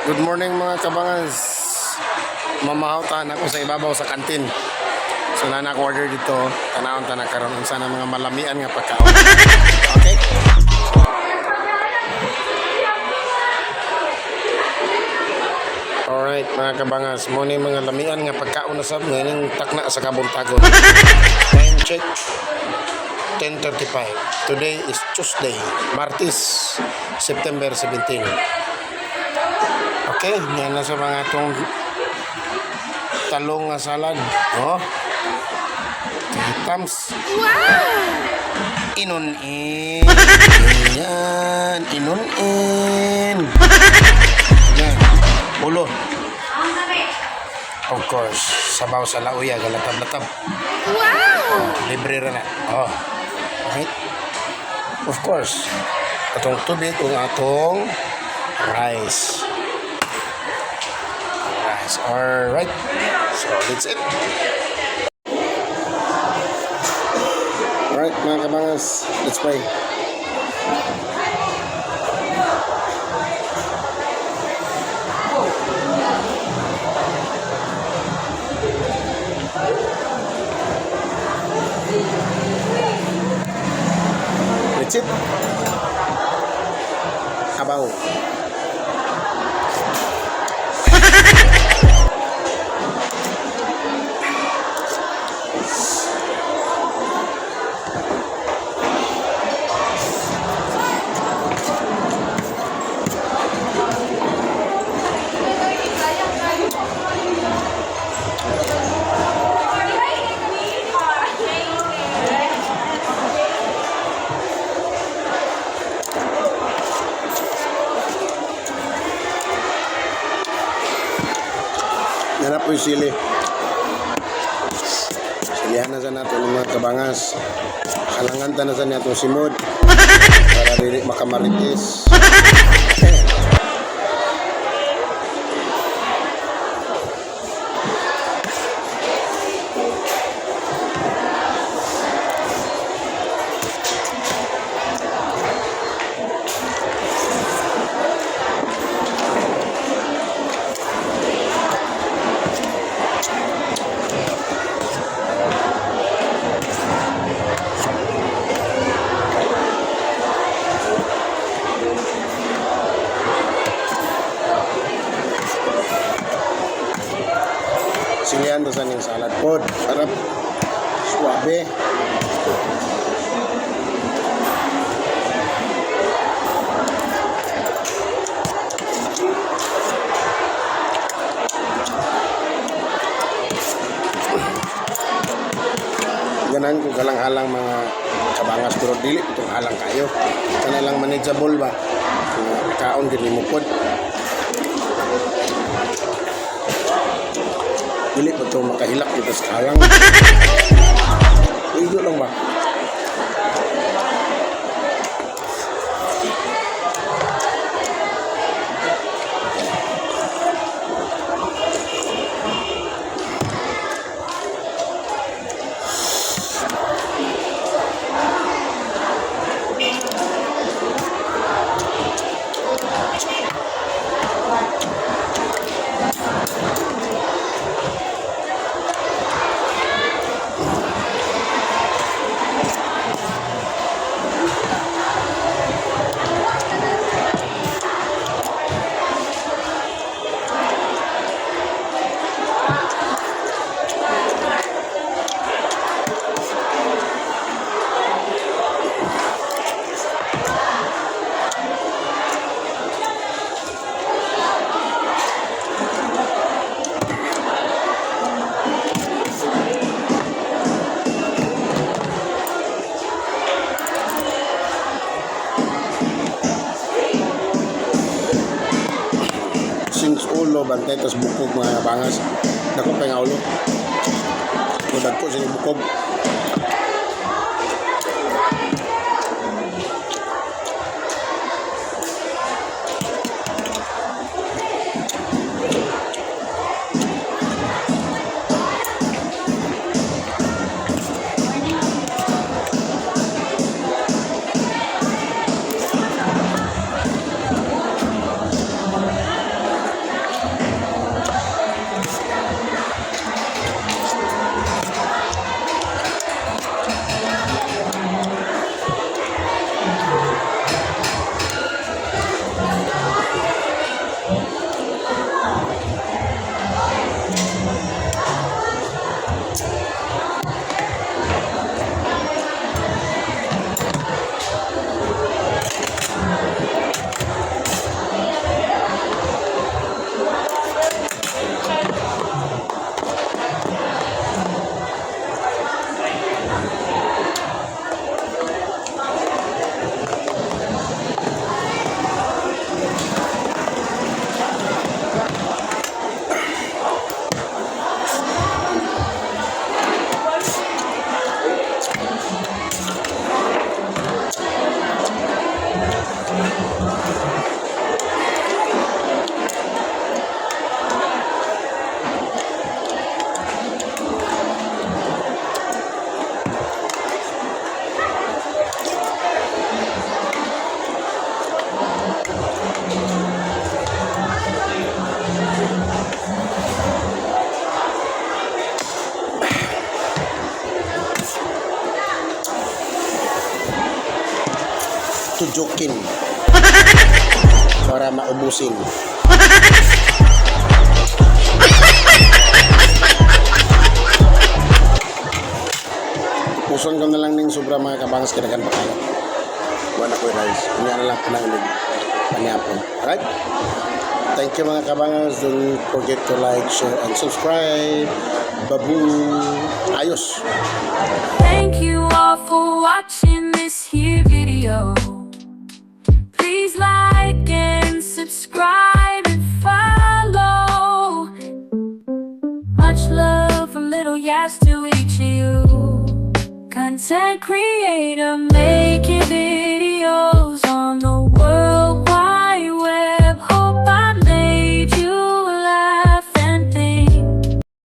Good morning mga kabangas. Mamahawtan ako sa ibabaw sa kantin. So na order dito, tanawon ta nakaroon unsa na mga malamian nga pagkaon. Okay? Alright mga kabangas, mo ni mga lamian nga pagkaon na sab ngayon takna sa kabuntagon. Time check 10:35. Today is Tuesday, Martes, September 17. Okay, yan na sa mga itong talong nga salad. Oh. Tams. Wow! Inunin. Yan. Inunin. Yan. Ulo. Of course. Sabaw sa lauya. Galatab-latab. Wow! Libre rin na. Oh. Right? Of course. Atong tubig kung atong rice. Alright, so that's it. Alright mga kabangas, let's pray. That's it. Kabaw. Yan na po yung sili. Silihan na sa natin ng mga kabangas. Kalanganta na sa natin simod. Para dili makamaritis. Silihan to sa ning salad pod. Sarap. Suabe. Ganan ko galang-alang mga kabangas pero dili itong halang kayo. Kana lang manageable ba? Kaon gid mo pod. Dili pa ito makahilak dito sa kalang. Ido lang ba? Since ulo bantay tas bukog mga bangas dako pa nga ulo udag ko sini bukog Jokin. Para maubusin. Puson ko na lang ng sobra mga kabangas kinagan pakalat. Wala ko rice. Kanya na lang pananglig. Panyapon. Alright? Thank you mga kabangas. Don't forget to like, share, and subscribe. Babu. Ayos. Thank you all for watching this here video. Please like and subscribe and follow. Much love from Little Yas to each of you. Content creator making videos on the